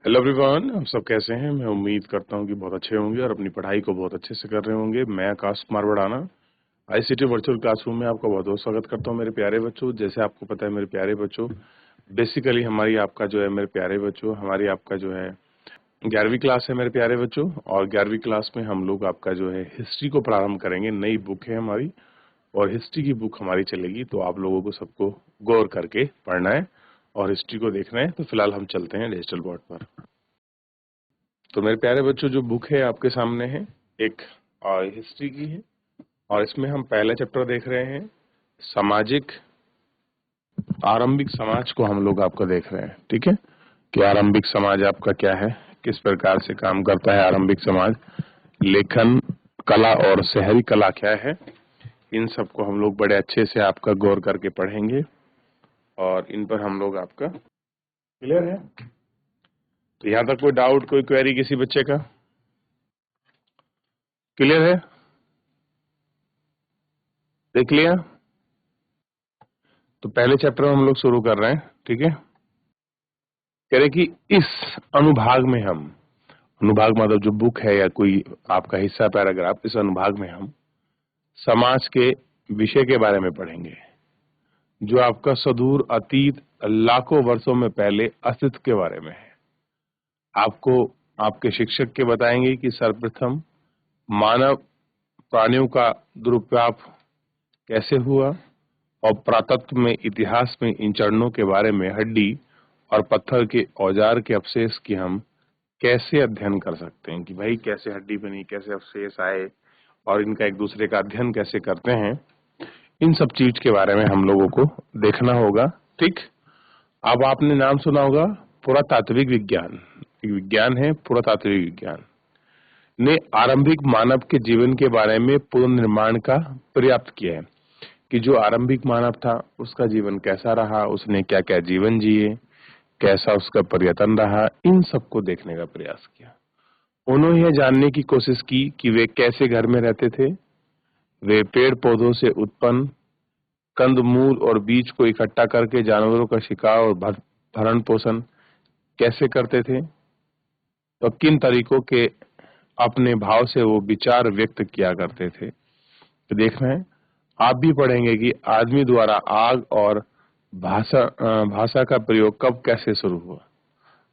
Hello everyone, हम सब कैसे हैं। मैं उम्मीद करता हूं कि बहुत अच्छे होंगे और अपनी पढ़ाई को बहुत अच्छे से कर रहे होंगे। मैं Akash Kumar Badana ICT virtual classroom में आपका बहुत बहुत स्वागत करता हूं। मेरे प्यारे बच्चों, जैसे आपको पता है मेरे प्यारे बच्चों, बेसिकली हमारी आपका जो है मेरे प्यारे बच्चों, हमारी आपका जो है 11वीं क्लास है मेरे प्यारे बच्चों। और 11वीं क्लास में हम लोग आपका जो है हिस्ट्री को प्रारंभ करेंगे। नई बुक है हमारी और हिस्ट्री की बुक हमारी चलेगी, तो आप लोगों को सबको गौर करके पढ़ना है और हिस्ट्री को देखना है। तो फिलहाल हम चलते हैं डिजिटल बोर्ड पर। तो मेरे प्यारे बच्चों, जो बुक है आपके सामने है, एक हिस्ट्री की है और इसमें हम पहला चैप्टर देख रहे हैं। सामाजिक आरंभिक समाज को हम लोग आपका देख रहे हैं। ठीक है, कि आरंभिक समाज आपका क्या है, किस प्रकार से काम करता है आरंभिक समाज, लेखन कला और शहरी कला क्या है, इन सबको हम लोग बड़े अच्छे से आपका गौर करके पढ़ेंगे और इन पर हम लोग आपका क्लियर है। तो यहाँ तक कोई डाउट, कोई क्वेरी किसी बच्चे का? क्लियर है, देख लिया? तो पहले चैप्टर हम लोग शुरू कर रहे हैं। ठीक है, कह रहे कि इस अनुभाग में हम, अनुभाग मतलब जो बुक है या कोई आपका हिस्सा पैराग्राफ, इस अनुभाग में हम समाज के विषय के बारे में पढ़ेंगे जो आपका सुदूर अतीत लाखों वर्षों में पहले अस्तित्व के बारे में है। आपको आपके शिक्षक के बताएंगे कि सर्वप्रथम मानव प्राणियों का दुरुपयोग कैसे हुआ और पुरातत्व में इतिहास में इन चरणों के बारे में हड्डी और पत्थर के औजार के अवशेष की हम कैसे अध्ययन कर सकते हैं, कि भाई कैसे हड्डी बनी, कैसे अवशेष आए और इनका एक दूसरे का अध्ययन कैसे करते हैं। इन सब चीज के बारे में हम लोगों को देखना होगा। ठीक, अब आपने नाम सुना होगा पुरातात्विक विज्ञान। एक विज्ञान है पुरातात्विक विज्ञान, ने आरंभिक मानव के जीवन के बारे में पुनर्निर्माण का पर्याप्त किया है कि जो आरंभिक मानव था उसका जीवन कैसा रहा, उसने क्या क्या जीवन जिए, कैसा उसका पर्यटन रहा, इन सबको देखने का प्रयास किया। उन्होंने यह जानने की कोशिश की कि वे कैसे घर में रहते थे, वे पेड़ पौधों से उत्पन्न कंदमूल और बीज को इकट्ठा करके जानवरों का शिकार और भरण पोषण कैसे करते थे, तो किन तरीकों के अपने भाव से वो विचार व्यक्त किया करते थे। तो देखना है, आप भी पढ़ेंगे कि आदमी द्वारा आग और भाषा का प्रयोग कब कैसे शुरू हुआ।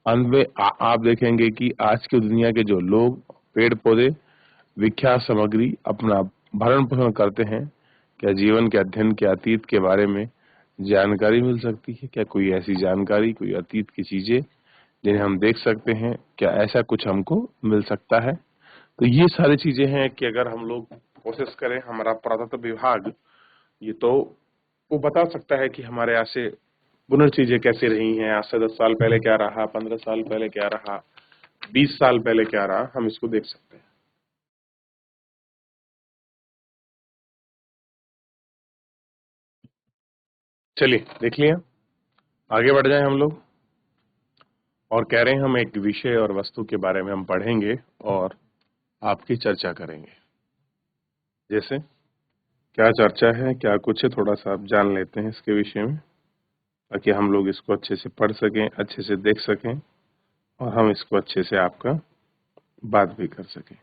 अंत में आप देखेंगे कि आज की दुनिया के जो लोग पेड़ पौधे विख्यात सामग्री अपना भरण पोषण करते हैं, क्या जीवन के अध्ययन के अतीत के बारे में जानकारी मिल सकती है? क्या कोई ऐसी जानकारी, कोई अतीत की चीजें जिन्हें हम देख सकते हैं, क्या ऐसा कुछ हमको मिल सकता है? तो ये सारी चीजें हैं कि अगर हम लोग कोशिश करें, हमारा पुरातत्व विभाग ये तो वो बता सकता है कि हमारे यहाँ से पुनः चीजें कैसे रही हैं, आज से 10 साल पहले क्या रहा, 15 साल पहले क्या रहा, 20 साल पहले क्या रहा, हम इसको देख सकते हैं। चलिए देख लिया, आगे बढ़ जाएं हम लोग। और कह रहे हैं हम एक विषय और वस्तु के बारे में हम पढ़ेंगे और आपकी चर्चा करेंगे। जैसे क्या चर्चा है, क्या कुछ है, थोड़ा सा आप जान लेते हैं इसके विषय में, ताकि हम लोग इसको अच्छे से पढ़ सकें, अच्छे से देख सकें और हम इसको अच्छे से आपका बात भी कर सकें।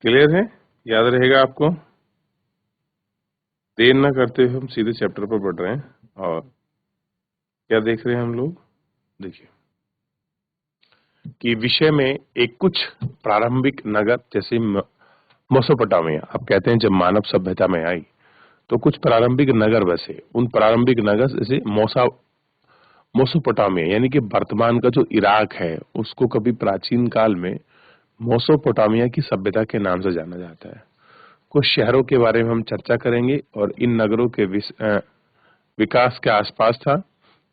क्लियर है, याद रहेगा आपको? देर न करते हुए हम सीधे चैप्टर पर बढ़ रहे हैं। और क्या देख रहे हैं हम लोग, देखिए कि विषय में एक कुछ प्रारंभिक नगर, जैसे मेसोपोटामिया, आप कहते हैं जब मानव सभ्यता में आई तो कुछ प्रारंभिक नगर बसे। उन प्रारंभिक नगर जैसे मेसोपोटामिया यानी कि वर्तमान का जो इराक है, उसको कभी प्राचीन काल में मेसोपोटामिया की सभ्यता के नाम से जाना जाता है। कुछ शहरों के बारे में हम चर्चा करेंगे और इन नगरों के विकास के आसपास था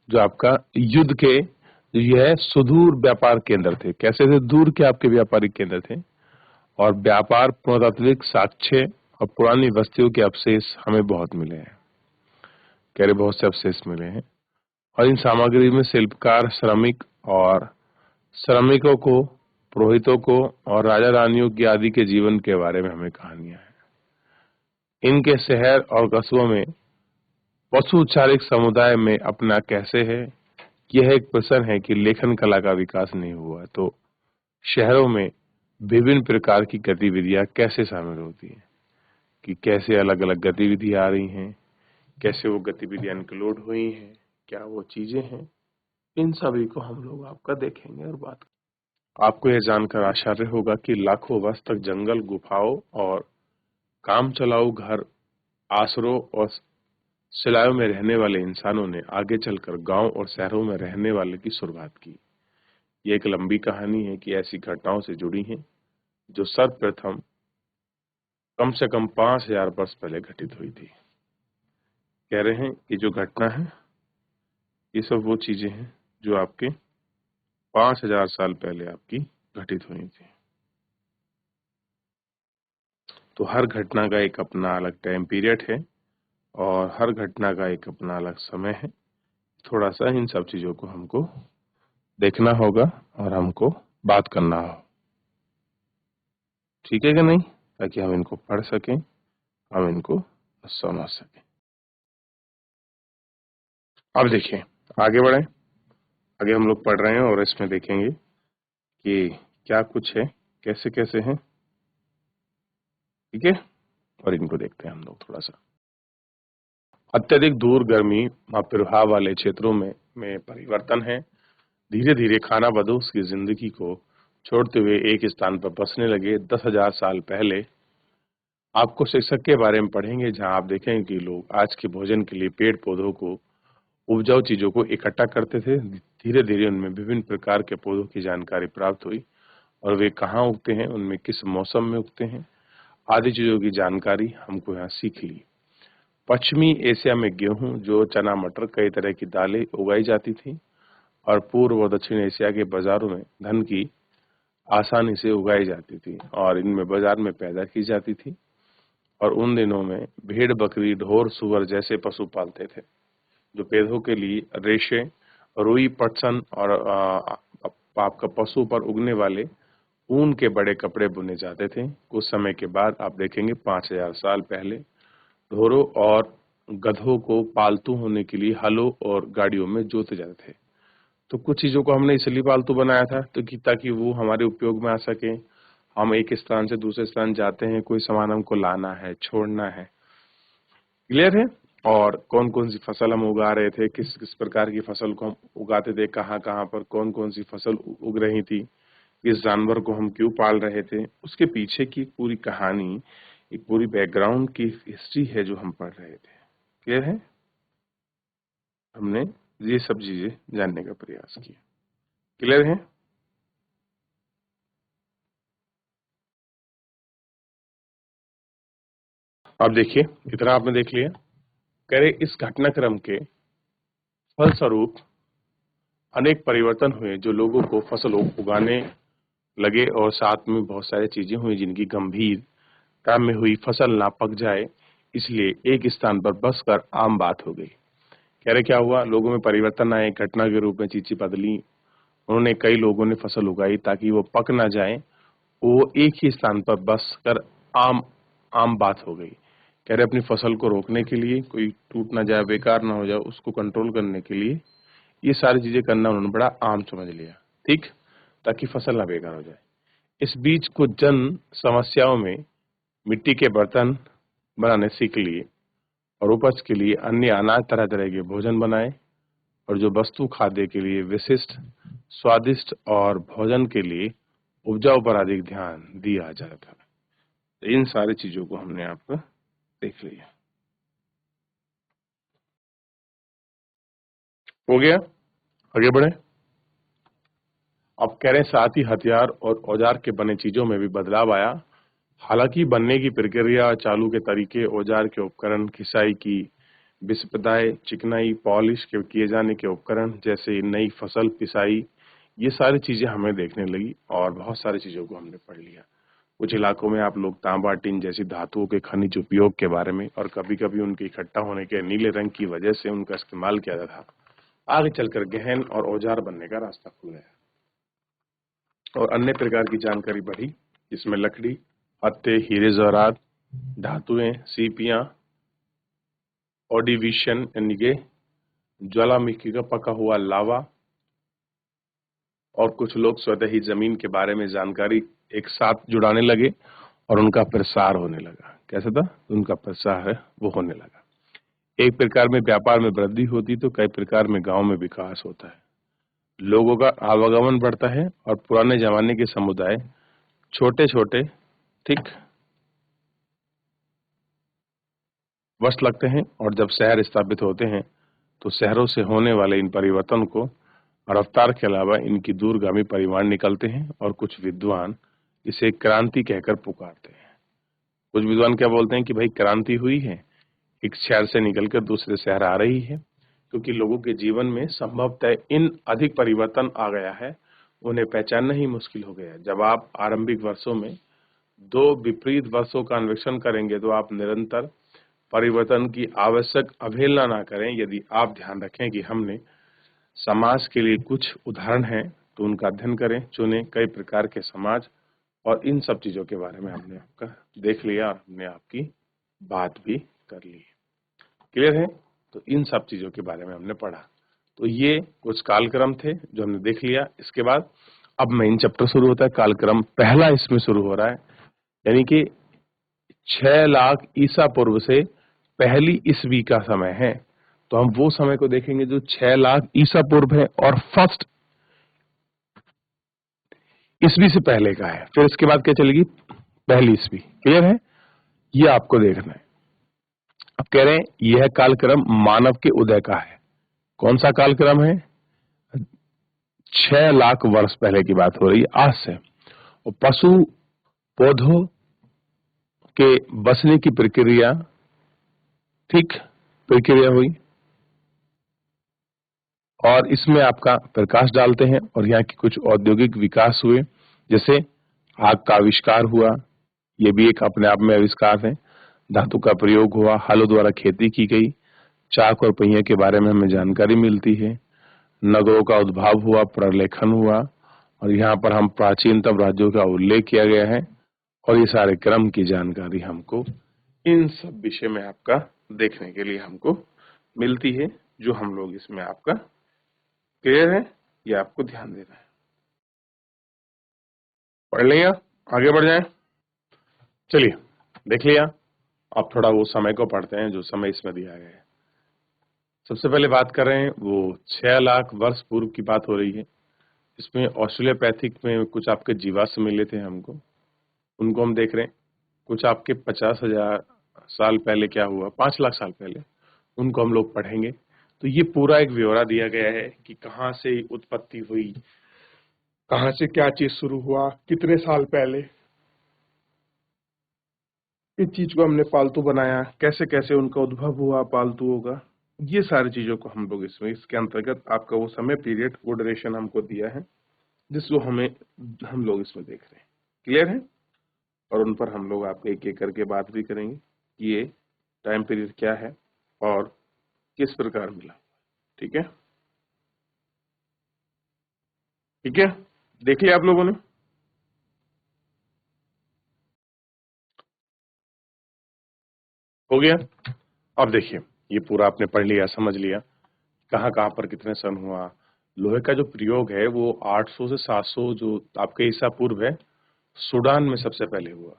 जो आपका युद्ध के यह सुदूर व्यापार केंद्र थे। कैसे थे? दूर के आपके व्यापारिक केंद्र थे और व्यापार पुरातात्विक साक्ष्य और पुरानी बस्तियों के अवशेष हमें बहुत मिले हैं। कह रहे बहुत से अवशेष मिले हैं और इन सामग्री में शिल्पकार, श्रमिक और श्रमिकों को, पुरोहितों को और राजा रानियों की आदि के जीवन के बारे में हमें कहानियां हैं। इनके शहर और कस्बों में पशु चालिक समुदाय में अपना कैसे है, यह एक प्रश्न है कि लेखन कला का विकास नहीं हुआ तो शहरों में विभिन्न प्रकार की गतिविधियां कैसे शामिल होती हैं, कि कैसे अलग-अलग गतिविधियां आ रही हैं, कैसे वो गतिविधियां इंक्लूड हुई हैं, क्या वो चीजें हैं, इन सभी को हम लोग आपका देखेंगे और बात करेंगे। आपको यह जानकर आश्चर्य होगा कि लाखों वर्ष तक जंगल, गुफाओं और काम चलाऊ घर, आसरों और सिलायों में रहने वाले इंसानों ने आगे चलकर गांव और शहरों में रहने वाले की शुरुआत की। ये एक लंबी कहानी है कि ऐसी घटनाओं से जुड़ी हैं जो सर्वप्रथम कम से कम 5000 वर्ष पहले घटित हुई थी। कह रहे हैं कि जो घटना है ये सब वो चीजें हैं जो आपके 5000 साल पहले आपकी घटित हुई थी। तो हर घटना का एक अपना अलग टाइम पीरियड है और हर घटना का एक अपना अलग समय है। थोड़ा सा इन सब चीजों को हमको देखना होगा और हमको बात करना हो, ठीक है कि नहीं, ताकि हम इनको पढ़ सकें, हम इनको समझ सकें। अब देखिए, आगे बढ़े। आगे हम लोग पढ़ रहे हैं और इसमें देखेंगे कि क्या कुछ है, कैसे कैसे है, ठीक है। और इनको देखते हैं हम लोग थोड़ा सा। अत्यधिक दूर गर्मी प्रभाव वाले क्षेत्रों में परिवर्तन है। धीरे धीरे खानाबदोश की जिंदगी को छोड़ते हुए एक स्थान पर बसने लगे। 10,000 साल पहले आपको शीर्षक के बारे में पढ़ेंगे जहां आप देखेंगे कि लोग आज के भोजन के लिए पेड़ पौधों को, उपजाऊ चीजों को इकट्ठा करते थे। धीरे धीरे उनमें विभिन्न प्रकार के पौधों की जानकारी प्राप्त हुई और वे कहाँ उगते हैं, उनमें किस मौसम में उगते हैं, आदि चीजों की जानकारी हमको यहाँ सीख ली। पश्चिमी एशिया में गेहूं, जो चना, मटर, कई तरह की दालें उगाई जाती थी और पूर्व और दक्षिण एशिया के बाजारों में धन की आसानी से उगाई जाती थी और इनमें बाजार में पैदा की जाती थी। और उन दिनों में भेड़, बकरी, ढोर, सुअर जैसे पशु पालते थे जो पेड़ों के लिए रेशे, रुई, पटसन और आपका पशु पर उगने वाले ऊन के बड़े कपड़े बुने जाते थे। कुछ समय के बाद आप देखेंगे 5000 साल पहले ढोरों और गधों को पालतू होने के लिए हलों और गाड़ियों में जोते जाते थे। तो कुछ चीजों को हमने इसलिए पालतू बनाया था तो कि ताकि वो हमारे उपयोग में आ सके। हम एक स्थान से दूसरे स्थान जाते हैं, कोई सामान हमको लाना है, छोड़ना है, क्लियर है। और कौन कौन सी फसल हम उगा रहे थे, किस किस प्रकार की फसल को हम उगाते थे, कहाँ कहाँ पर कौन कौन सी फसल उग रही थी, किस जानवर को हम क्यों पाल रहे थे, उसके पीछे की पूरी कहानी, एक पूरी बैकग्राउंड की हिस्ट्री है जो हम पढ़ रहे थे। क्लियर है। हमने ये सब चीजें जानने का प्रयास किया। क्लियर है। अब देखिए, इतना आपने देख लिया। कह रहे इस घटनाक्रम के फलस्वरूप अनेक परिवर्तन हुए जो लोगों को फसल उगाने लगे और साथ में बहुत सारी चीजें हुई जिनकी गंभीरता में हुई। फसल ना पक जाए इसलिए एक स्थान पर बसकर आम बात हो गई। कह रहे क्या हुआ, लोगों में परिवर्तन आए, घटना के रूप में चीजें बदली। उन्होंने कई लोगों ने फसल उगाई ताकि वो पक ना जाए, वो एक ही स्थान पर बस कर आम आम बात हो गई। कह रहे अपनी फसल को रोकने के लिए, कोई टूट ना जाए, बेकार ना हो जाए, उसको कंट्रोल करने के लिए ये सारी चीजें करना उन्होंने बड़ा आम समझ लिया, ठीक, ताकि फसल ना बेकार हो जाए। इस बीच कुछ जन समस्याओं में मिट्टी के बर्तन बनाने सीख लिए और उपज के लिए अन्य अनाज, तरह तरह के भोजन बनाए और जो वस्तु खाद्य के लिए विशिष्ट, स्वादिष्ट और भोजन के लिए उपजाऊ पर अधिक ध्यान दिया जाता था। इन सारी चीजों को हमने आपको देख लिया। हो गया, आगे बढ़े। अब कह रहे हैं साथ ही हथियार और औजार के बने चीजों में भी बदलाव आया। हालांकि बनने की प्रक्रिया, चालू के तरीके, औजार के उपकरण, खिसाई की विस्पदाएं, चिकनाई, पॉलिश के किए जाने के उपकरण, जैसे नई फसल पिसाई, ये सारी चीजें हमें देखने लगी और बहुत सारी चीजों को हमने पढ़ लिया। कुछ इलाकों में आप लोग तांबा, टिन जैसी धातुओं के खनिज उपयोग के बारे में और कभी कभी उनके इकट्ठा होने के नीले रंग की वजह से उनका इस्तेमाल किया जाता था। आगे चलकर गहन और औजार बनने का रास्ता खुल गया और अन्य प्रकार की जानकारी बढ़ी, जिसमें लकड़ी, पत्ते, हीरे जवाहरात, धातुएं, सीपियां, ऑडिविशन यानी के ज्वालामुखी का पका हुआ लावा, और कुछ लोग स्वतः ही जमीन के बारे में जानकारी एक साथ जुड़ाने लगे और उनका प्रसार होने लगा। कैसा था? उनका प्रसार है वो होने लगा। एक प्रकार में व्यापार में वृद्धि होती तो कई प्रकार में गांव में विकास होता है। लोगों का आवागमन बढ़ता है और पुराने जमाने के समुदाय छोटे छोटे ठीक वश लगते हैं और जब शहर स्थापित होते हैं तो शहरों से होने वाले इन परिवर्तन को रफ्तार के अलावा इनकी दूरगामी परिमाण निकलते हैं और कुछ विद्वान इसे क्रांति कहकर पुकारते हैं। कुछ विद्वान क्या बोलते हैं कि भाई क्रांति हुई है, एक शहर से निकलकर दूसरे शहर आ रही है, क्योंकि लोगों के जीवन में संभवतः इन अधिक परिवर्तन आ गया है, उन्हें पहचानना ही मुश्किल हो गया है। जब आप आरंभिक वर्षों में दो विपरीत वर्षों का अन्वेषण करेंगे तो आप निरंतर परिवर्तन की आवश्यक अवहेलना ना करें। यदि आप ध्यान रखें कि हमने समाज के लिए कुछ उदाहरण हैं तो उनका अध्ययन करें, चुनें कई प्रकार के समाज, और इन सब चीजों के बारे में हमने आपका देख लिया और हमने आपकी बात भी कर ली। क्लियर है? तो इन सब चीजों के बारे में हमने पढ़ा। तो ये कुछ कालक्रम थे जो हमने देख लिया। इसके बाद अब मेन चैप्टर शुरू होता है। कालक्रम पहला इसमें शुरू हो रहा है, यानी कि 6 लाख ईसा पूर्व से पहली ईस्वी का समय है। तो हम वो समय को देखेंगे जो 6 लाख ईसा पूर्व है और फर्स्ट ईस्वी से पहले का है। फिर इसके बाद क्या चलेगी? पहली ईस्वी। क्लियर है? ये आपको देखना है। अब कह रहे हैं यह कालक्रम मानव के उदय का है। कौन सा कालक्रम है? 6 लाख वर्ष पहले की बात हो रही है, आज से। और पशु पौधों के बसने की प्रक्रिया हुई और इसमें आपका प्रकाश डालते हैं और यहाँ की कुछ औद्योगिक विकास हुए, जैसे आग का आविष्कार हुआ, ये भी एक अपने आप में आविष्कार है। धातु का प्रयोग हुआ, हलों द्वारा खेती की गई, चाक और पहिए के बारे में हमें जानकारी मिलती है, नगरों का उद्भव हुआ, प्रलेखन हुआ, और यहाँ पर हम प्राचीनतम राज्यों का उल्लेख किया गया है। और ये सारे क्रम की जानकारी हमको इन सब विषय में आपका देखने के लिए हमको मिलती है, जो हम लोग इसमें आपका क्लियर है, ये आपको ध्यान देना है। पढ़ लिया? आगे बढ़ जाए। चलिए देख लिया। अब थोड़ा वो समय को पढ़ते हैं जो समय इसमें दिया गया है। सबसे पहले बात कर रहे हैं वो 6 लाख वर्ष पूर्व की बात हो रही है। इसमें ऑस्ट्रेलियोपैथिक में कुछ आपके जीवाश्म मिले थे हमको, उनको हम देख रहे हैं। कुछ आपके 50,000 साल पहले क्या हुआ, 5 लाख साल पहले, उनको हम लोग पढ़ेंगे। तो ये पूरा एक ब्यौरा दिया गया है कि कहाँ से उत्पत्ति हुई, कहाँ से क्या चीज शुरू हुआ, कितने साल पहले इस चीज को हमने पालतू बनाया, कैसे कैसे उनका उद्भव हुआ पालतुओं का, ये सारी चीजों को हम लोग इसके अंतर्गत आपका वो समय पीरियड वो ड्यूरेशन हमको दिया है जिसको हम लोग इसमें देख रहे हैं। क्लियर है? और उन पर हम लोग आपको एक एक करके बात भी करेंगे कि ये टाइम पीरियड क्या है और किस प्रकार मिला। ठीक है? ठीक है, देख लिया आप लोगों ने? हो गया? अब देखिए, ये पूरा आपने पढ़ लिया, समझ लिया कहाँ कहाँ पर कितने सन हुआ। लोहे का जो प्रयोग है वो 800 से 700 जो आपके ईसा पूर्व है, सूडान में सबसे पहले हुआ।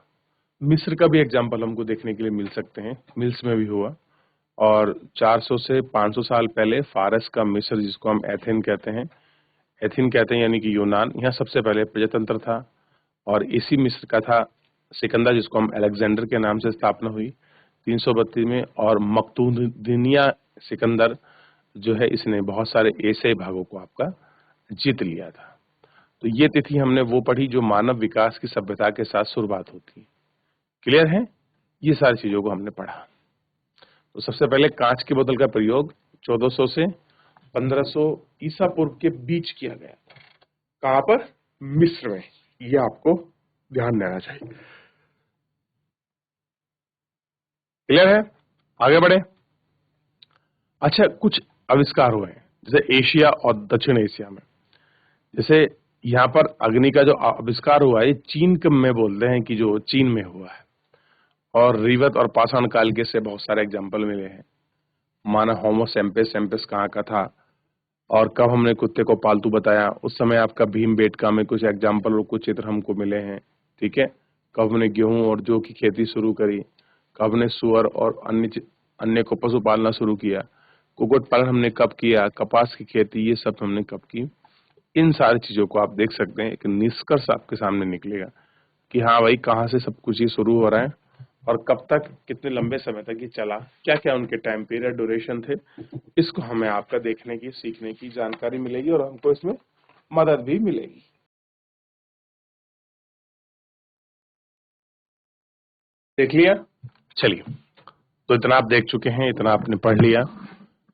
मिस्र का भी एग्जाम्पल हमको देखने के लिए मिल सकते हैं, मिल्स में भी हुआ। और 400 से 500 साल पहले फारस का मिस्र, जिसको हम एथेन कहते हैं यानी कि यूनान, यहाँ सबसे पहले प्रजातंत्र था। और इसी मिस्र का था सिकंदर, जिसको हम अलेक्जेंडर के नाम से स्थापना हुई 332 में। और मकदूनिया सिकंदर जो है, इसने बहुत सारे एशियाई भागों को आपका जीत लिया था। तो ये तिथि हमने वो पढ़ी जो मानव विकास की सभ्यता के साथ शुरुआत होती है। क्लियर है? ये सारी चीजों को हमने पढ़ा। तो सबसे पहले कांच की बोतल का प्रयोग 1400 से 1500 ईसा पूर्व के बीच किया गया था। कहां पर? मिस्र में। ये आपको ध्यान देना चाहिए। क्लियर है? आगे बढ़े। अच्छा, कुछ आविष्कार हुए हैं जैसे एशिया और दक्षिण एशिया में। जैसे यहाँ पर अग्नि का जो आविष्कार हुआ है, चीन में बोलते हैं कि जो चीन में हुआ है। और रिवत और पाषाण काल के से बहुत सारे एग्जाम्पल मिले हैं। माना होमो सेम्पेस कहाँ का था, और कब हमने कुत्ते को पालतू बताया, उस समय आपका भीमबेटका में कुछ एग्जाम्पल और कुछ चित्र हमको मिले हैं, ठीक है। कब हमने गेहूं और जौ की खेती शुरू करी, कब हमने सुअर और अन्य को पशु पालना शुरू किया, कुक्कुट पालन हमने कब किया, कपास की खेती, ये सब हमने कब की। इन सारी चीजों को आप देख सकते हैं, एक निष्कर्ष आपके सामने निकलेगा कि हाँ भाई कहाँ से सब कुछ ये शुरू हो रहा है और कब तक, कितने लंबे समय तक ये चला, क्या क्या उनके टाइम पीरियड ड्यूरेशन थे। इसको हमें आपका देखने की, सीखने की जानकारी मिलेगी और हमको इसमें मदद भी मिलेगी। देख लिया? चलिए, तो इतना आप देख चुके हैं, इतना आपने पढ़ लिया,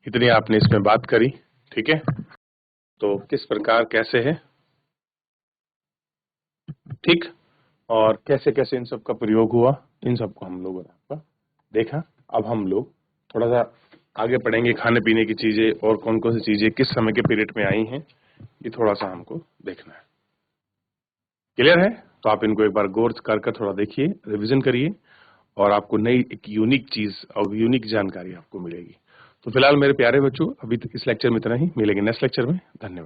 इतनी आपने इसमें बात करी, ठीक है। तो किस प्रकार कैसे है, ठीक, और कैसे कैसे इन सब का प्रयोग हुआ, इन सबको हम लोगों ने आपका देखा। अब हम लोग थोड़ा सा आगे पढ़ेंगे, खाने पीने की चीजें और कौन कौन सी चीजें किस समय के पीरियड में आई हैं, ये थोड़ा सा हमको देखना है। क्लियर है? तो आप इनको एक बार गौर कर थोड़ा देखिए, रिवीजन करिए और आपको नई एक यूनिक चीज और यूनिक जानकारी आपको मिलेगी। तो फिलहाल मेरे प्यारे बच्चों, अभी इस लेक्चर में इतना ही, मिलेंगे नेक्स्ट लेक्चर में। धन्यवाद।